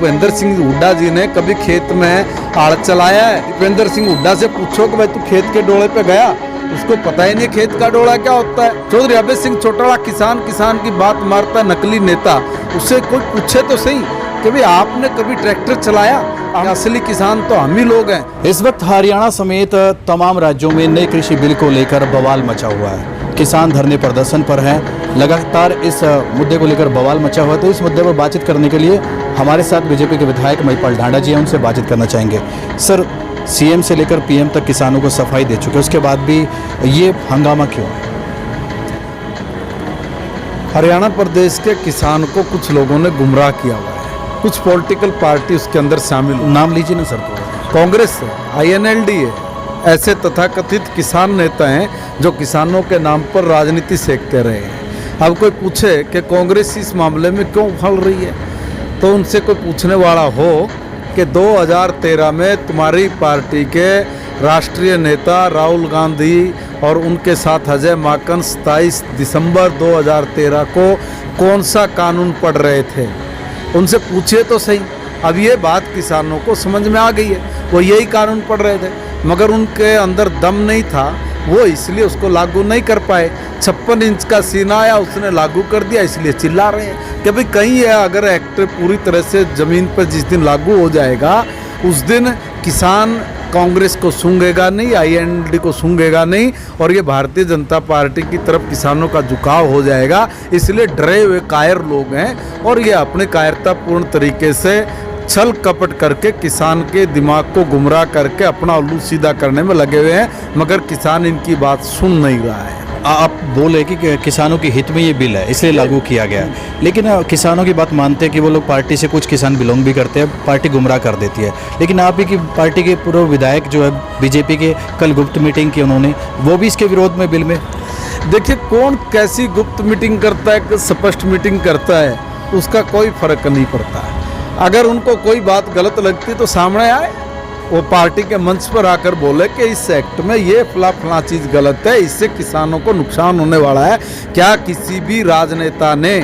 भूपेंद्र सिंह हुड्डा जी ने कभी खेत में आड़ चलाया है? भूपेंद्र सिंह हुड्डा से पूछो कि भाई तू खेत के डोले पे गया, उसको पता ही नहीं खेत का डोला क्या होता है। चौधरी अभय सिंह चौटाला किसान की बात मारता है, नकली नेता। उससे कोई पूछे तो सही कि भाई आपने कभी ट्रैक्टर चलाया? असली किसान तो हम ही लोग हैं। इस वक्त हरियाणा समेत तमाम राज्यों में नए कृषि बिल को लेकर बवाल मचा हुआ है। किसान धरने प्रदर्शन पर हैं, लगातार इस मुद्दे को लेकर बवाल मचा हुआ है। तो इस मुद्दे पर बातचीत करने के लिए हमारे साथ बीजेपी के विधायक महिपाल ढांडा जी हैं, उनसे बातचीत करना चाहेंगे। सर, सीएम से लेकर पीएम तक किसानों को सफाई दे चुके, उसके बाद भी ये हंगामा क्यों है? हरियाणा प्रदेश के किसान को कुछ लोगों ने गुमराह किया हुआ है, कुछ पॉलिटिकल पार्टी उसके अंदर शामिल। नाम लीजिए ना सर। कांग्रेस है, INLD है, ऐसे तथाकथित किसान नेता हैं जो किसानों के नाम पर राजनीति सेकते रहे हैं। अब कोई पूछे कि कांग्रेस इस मामले में क्यों उछल रही है, तो उनसे कोई पूछने वाला हो कि 2013 में तुम्हारी पार्टी के राष्ट्रीय नेता राहुल गांधी और उनके साथ अजय माकन 27 दिसंबर 2013 को कौन सा कानून पढ़ रहे थे, उनसे पूछिए तो सही। अब ये बात किसानों को समझ में आ गई है, वो यही कानून पढ़ रहे थे, मगर उनके अंदर दम नहीं था, वो इसलिए उसको लागू नहीं कर पाए। 56 इंच का सीना आया, उसने लागू कर दिया, इसलिए चिल्ला रहे हैं कि भाई कहीं है अगर एक्ट पूरी तरह से ज़मीन पर जिस दिन लागू हो जाएगा उस दिन किसान कांग्रेस को सूंघेगा नहीं, INLD को सूंघेगा नहीं, और ये भारतीय जनता पार्टी की तरफ किसानों का झुकाव हो जाएगा। इसलिए डरे हुए कायर लोग हैं और ये अपने कायरतापूर्ण तरीके से छल कपट करके किसान के दिमाग को गुमराह करके अपना उल्लू सीधा करने में लगे हुए हैं, मगर किसान इनकी बात सुन नहीं रहा है। आप बोले कि किसानों के हित में ये बिल है इसलिए लागू किया गया है, लेकिन किसानों की बात मानते हैं कि वो लोग पार्टी से कुछ किसान बिलोंग भी करते हैं, पार्टी गुमराह कर देती है। लेकिन आप ही की पार्टी के पूर्व विधायक जो है बीजेपी के, कल गुप्त मीटिंग की उन्होंने, वो भी इसके विरोध में बिल में। देखिए, कौन कैसी गुप्त मीटिंग करता है, स्पष्ट मीटिंग करता है, उसका कोई फर्क नहीं पड़ता है। अगर उनको कोई बात गलत लगती तो सामने आए, वो पार्टी के मंच पर आकर बोले कि इस एक्ट में ये फला चीज़ गलत है, इससे किसानों को नुकसान होने वाला है। क्या किसी भी राजनेता ने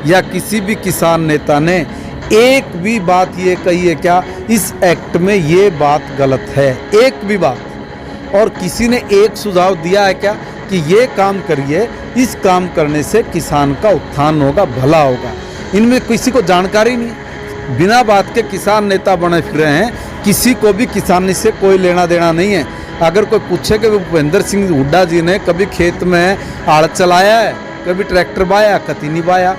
या किसी भी किसान नेता ने एक भी बात ये कही है क्या इस एक्ट में ये बात गलत है? एक भी बात? और किसी ने एक सुझाव दिया है क्या कि ये काम करिए, इस काम करने से किसान का उत्थान होगा, भला होगा? इनमें किसी को जानकारी नहीं, बिना बात के किसान नेता बने फिर रहे हैं। किसी को भी किसानी से कोई लेना देना नहीं है। अगर कोई पूछे कि भूपेंद्र सिंह हुड्डा जी ने कभी खेत में आड़ चलाया है, कभी ट्रैक्टर बाया, कति नहीं बाया।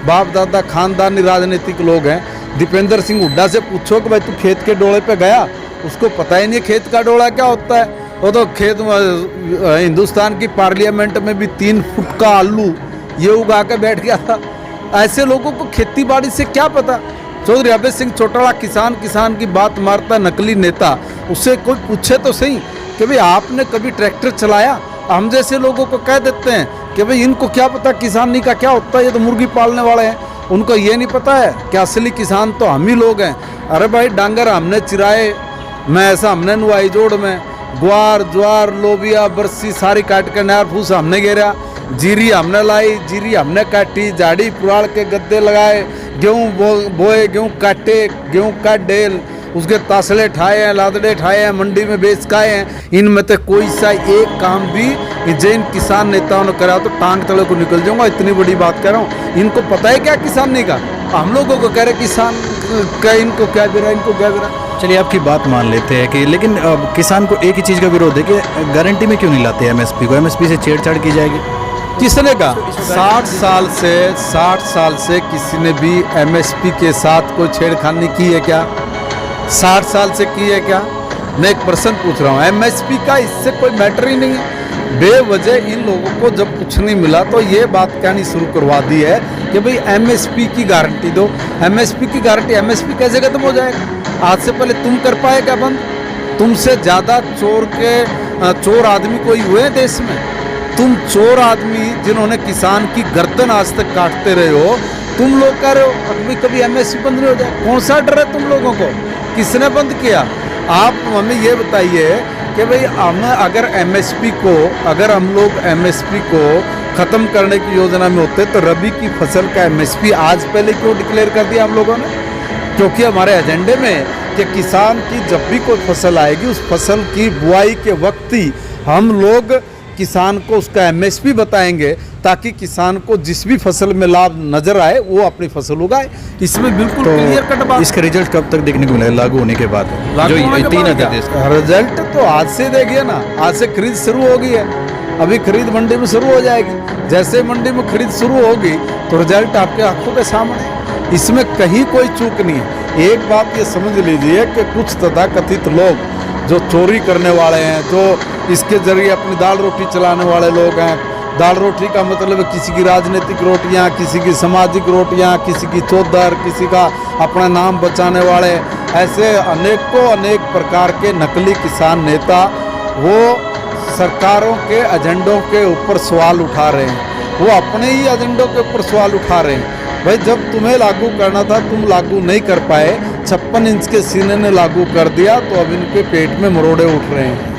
बाप दादा खानदानी राजनीतिक लोग हैं। दीपेंद्र सिंह हुड्डा से पूछो कि भाई तू खेत के डोले पे गया, उसको पता ही नहीं खेत का डोला क्या होता है। वो तो खेत में हिंदुस्तान की पार्लियामेंट में भी 3 फुट का आलू ये उगा के बैठ गया था। ऐसे लोगों को खेती बाड़ी से क्या पता। चौधरी अभय सिंह चौटाला किसान की बात मारता, नकली नेता। उससे कोई पूछे तो सही कि भाई आपने कभी ट्रैक्टर चलाया? हम जैसे लोगों को कह देते हैं कि भाई इनको क्या पता किसानी का क्या होता है, ये तो मुर्गी पालने वाले हैं, उनको ये नहीं पता है कि असली किसान तो हम ही लोग हैं। अरे भाई, डांगर हमने चिराए, मैं ऐसा हमने नुआई जोड़ में, ग्वार ज्वार लोबिया बरसी सारी काट के नहर फूस हमने घेरा, जीरी हमने लाई, जीरी हमने काटी, झाड़ी पुराड़ के गद्दे लगाए, गेहूँ बोए, गेहूँ काटे, गेहूँ काट डेल, उसके तासले ठाए हैं, लादड़े ठाए हैं, मंडी में बेच खाए हैं। इनमें तो कोई सा एक काम भी जिन किसान नेताओं ने करा तो टांग तले को निकल जाऊंगा। इतनी बड़ी बात कह रहा हूँ, इनको पता है क्या किसानी का? हम लोगों को कह रहे किसान का, इनको क्या बिरा, इनको क्या बिरा। चलिए आपकी बात मान लेते हैं कि, लेकिन किसान को एक ही चीज़ का विरोध है कि गारंटी में क्यों नहीं लाते MSP को? MSP से छेड़छाड़ की जाएगी। किसने कहा? 60 साल से किसी ने भी MSP के साथ कोई छेड़खानी की है क्या? 60 साल से की है क्या? मैं एक प्रश्न पूछ रहा हूँ। MSP का इससे कोई मैटर ही नहीं है। बेवजह इन लोगों को जब कुछ नहीं मिला तो ये बात कहनी शुरू करवा दी है कि भाई MSP की गारंटी दो। MSP की गारंटी, MSP कैसे खत्म हो जाएगा? आज से पहले तुम कर पाए क्या बंद? तुमसे ज़्यादा चोर आदमी कोई हुए हैं देश में? तुम चोर आदमी जिन्होंने किसान की गर्दन आज तक काटते रहे हो, तुम लोग कह रहे हो कभी MSP बंद नहीं हो जाए। कौन सा डर है तुम लोगों को? किसने बंद किया? आप हमें ये बताइए कि भाई अगर हम लोग MSP को ख़त्म करने की योजना में होते तो रबी की फसल का MSP आज पहले क्यों डिक्लेयर कर दिया हम लोगों ने? क्योंकि हमारे एजेंडे में है कि किसान की जब भी कोई फसल आएगी उस फसल की बुआई के वक्त ही हम लोग किसान को उसका एमएसपी बताएंगे, ताकि किसान को जिस भी फसल में लाभ नजर आए वो अपनी फसल उगाए। इसमें बिल्कुल क्लियर कट बात। इसका रिजल्ट कब तक देखने को मिलेगा लागू होने के बाद? लागू जो होने के 3 बाद हजार क्या? रिजल्ट तो आज से देखिए ना, आज से खरीद शुरू हो गई है, अभी खरीद मंडी में शुरू हो जाएगी। जैसे मंडी में खरीद शुरू होगी तो रिजल्ट आपके आंखों के सामने है। इसमें कहीं कोई चूक नहीं है। एक बात ये समझ लीजिए कि कुछ तथाकथित लोग जो चोरी करने वाले हैं, जो इसके जरिए अपनी दाल रोटी चलाने वाले लोग हैं, दाल रोटी का मतलब किसी की राजनीतिक रोटियां, किसी की सामाजिक रोटियां, किसी की चौधर, किसी का अपना नाम बचाने वाले, ऐसे अनेक प्रकार के नकली किसान नेता वो सरकारों के एजेंडों के ऊपर सवाल उठा रहे हैं। वो अपने ही एजेंडों के ऊपर सवाल उठा रहे हैं। भाई जब तुम्हें लागू करना था तुम लागू नहीं कर पाए, 56 इंच के सीने ने लागू कर दिया, तो अब इनके पेट में मरोड़े उठ रहे हैं।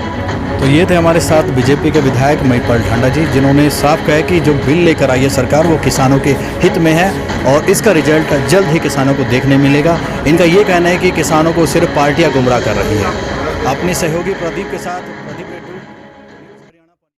तो ये थे हमारे साथ बीजेपी के विधायक महिपाल ढांडा जी, जिन्होंने साफ कहा कि जो बिल लेकर आई है सरकार वो किसानों के हित में है और इसका रिजल्ट जल्द ही किसानों को देखने मिलेगा। इनका ये कहना है कि किसानों को सिर्फ पार्टियां गुमराह कर रही है। अपने सहयोगी प्रदीप के साथ